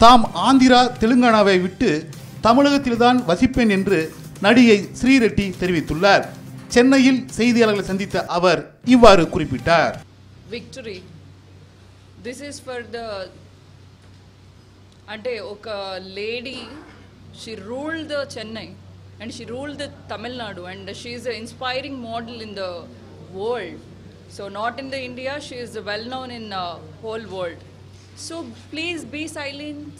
தாம் ஆந்திரா தெலுங்கானாவை விட்டு தமிழகத்தில்தான் வசிப்பேன் என்று நடிகை ஸ்ரீரெட்டி தெரிவித்துள்ளார். சென்னையில் செய்தியாளர்களை சந்தித்த அவர் இவ்வாறு குறிப்பிட்டார். Victory. This is for the ante oka lady, she ruled the Chennai and she ruled the Tamil Nadu, and she is an inspiring model in the world. So not in the India, she is well known in whole world. So please be silent.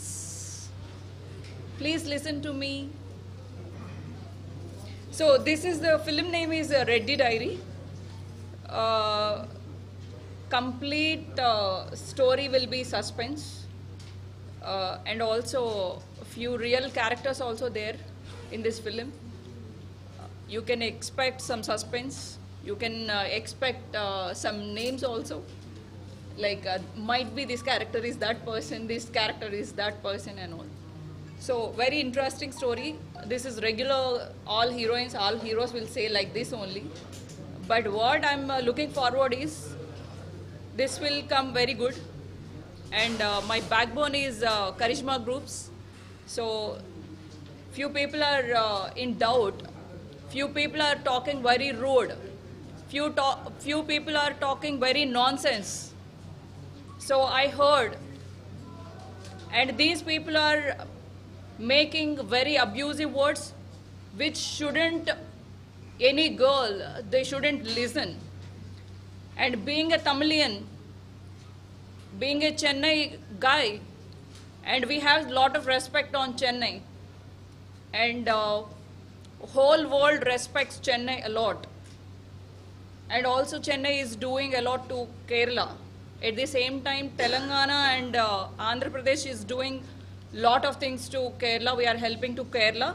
Please listen to me. So this is the film name is Reddy Diary. Complete story will be suspense, and also a few real characters also there in this film. You can expect some suspense. You can expect some names also. Like might be this character is that person, this character is that person and all. So very interesting story. This is regular, all heroines, all heroes will say like this only. But what I'm looking forward is this will come very good. And my backbone is Charisma Groups. So few people are in doubt. Few people are talking very rude. Few people are talking very nonsense. So I heard, and these people are making very abusive words which shouldn't, any girl, they shouldn't listen. And being a Tamilian, being a Chennai guy, and we have a lot of respect on Chennai, and whole world respects Chennai a lot. And also Chennai is doing a lot to Kerala. At the same time, Telangana and Andhra Pradesh is doing lot of things to Kerala. We are helping to Kerala.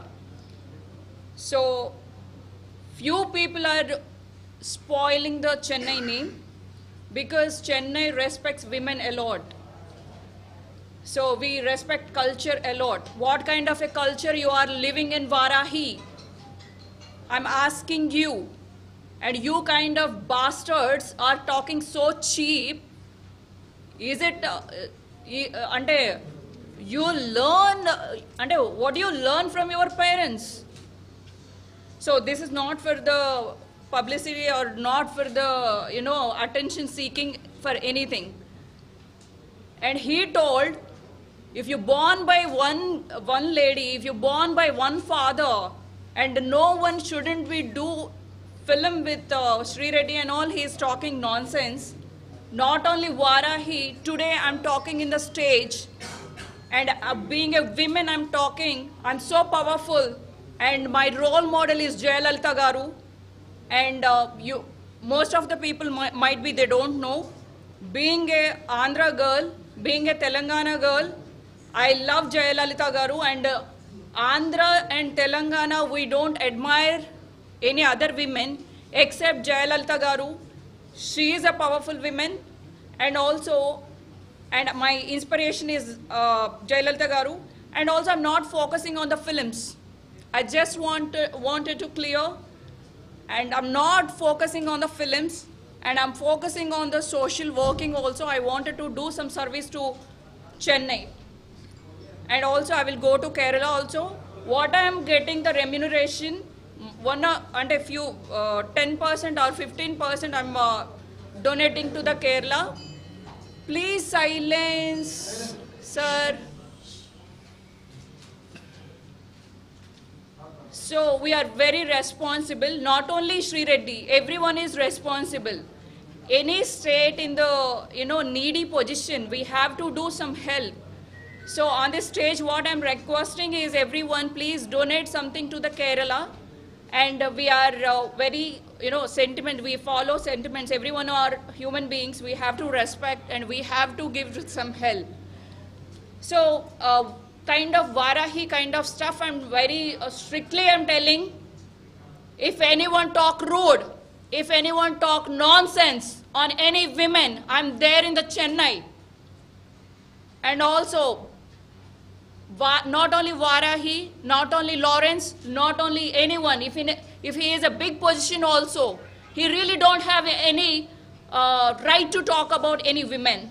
So few people are spoiling the Chennai name because Chennai respects women a lot. So we respect culture a lot. What kind of a culture you are living in Varahi? I'm asking you. And you kind of bastards are talking so cheap. Is it, ante, you learn, ante, what do you learn from your parents? So this is not for the publicity or not for the, attention seeking for anything. And he told, if you born by one lady, if you born by one father, and no one shouldn't be do film with Sri Reddy and all, he is talking nonsense. Not only Varahi, today I'm talking in the stage, and being a woman I'm talking, I'm so powerful, and my role model is Jayalalitha Garu, and most of the people might be, they don't know. Being a Andhra girl, being a Telangana girl, I love Jayalalitha Garu, and Andhra and Telangana, we don't admire any other women except Jayalalitha Garu. She is a powerful woman, and also, and my inspiration is Jayalalitha Garu, and also I'm not focusing on the films. I just wanted to clear, and I'm not focusing on the films, and I'm focusing on the social working also. I wanted to do some service to Chennai, and also I will go to Kerala also. What I am getting the remuneration, and a few 10% or 15% I'm donating to the Kerala. Please silence, sir. So we are very responsible. Not only Sri Reddy, everyone is responsible. Any state in the needy position, we have to do some help. So on this stage, what I'm requesting is everyone, please donate something to the Kerala. And we are very, sentiment, we follow sentiments. Everyone are human beings. We have to respect and we have to give some help. So kind of Varahi kind of stuff, I'm very strictly I'm telling, if anyone talk rude, if anyone talk nonsense on any women, I'm there in the Chennai. And also, not only Varahi, not only Lawrence, not only anyone, if he is a big position also, he really don't have any right to talk about any women.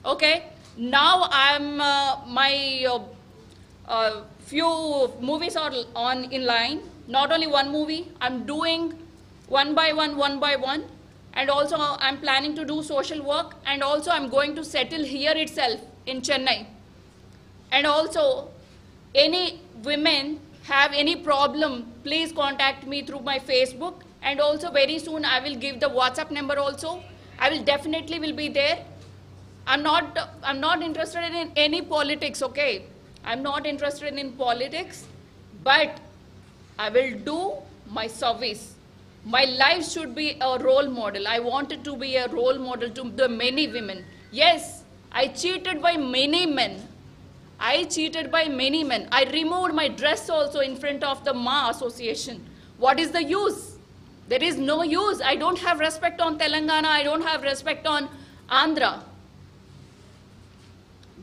Okay? Now I'm few movies are on in line. Not only one movie, I'm doing one by one, and also I'm planning to do social work, and also I'm going to settle here itself in Chennai. And also, any women have any problem, please contact me through my Facebook, and also very soon I will give the WhatsApp number also. I will definitely will be there. I'm not interested in any politics, okay? I'm not interested in politics, but I will do my service. My life should be a role model. I wanted to be a role model to the many women. Yes, I cheated by many men. I cheated by many men. I removed my dress also in front of the Ma Association. What is the use? There is no use. I don't have respect on Telangana. I don't have respect on Andhra.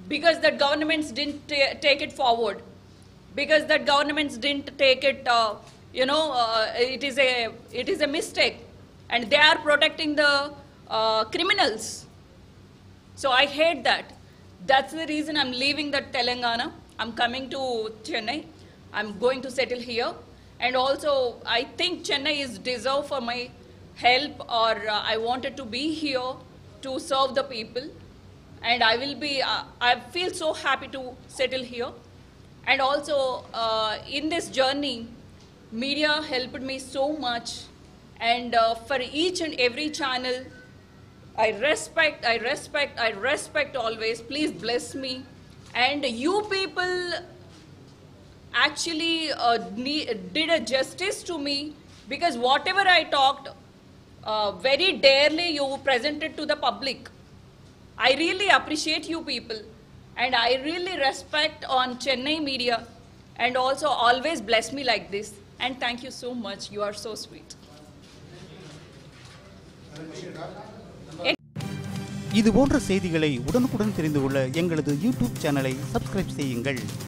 Because the governments didn't take it forward. Because the governments didn't take it, it is a mistake. And they are protecting the criminals. So I hate that. That's the reason I'm leaving the Telangana. I'm coming to Chennai. I'm going to settle here. And also, I think Chennai is deserved for my help, or I wanted to be here to serve the people. And I will be, I feel so happy to settle here. And also, in this journey, media helped me so much. And for each and every channel, I respect always. Please bless me. And you people actually did a justice to me, because whatever I talked, very darely you presented to the public. I really appreciate you people, and I really respect on Chennai media, and also always bless me like this. And thank you so much. You are so sweet. இது போன்ற செய்திகளை உடனுக்குடன் தெரிந்து கொள்ள எங்களது YouTube சேனலை subscribe செய்யுங்கள்.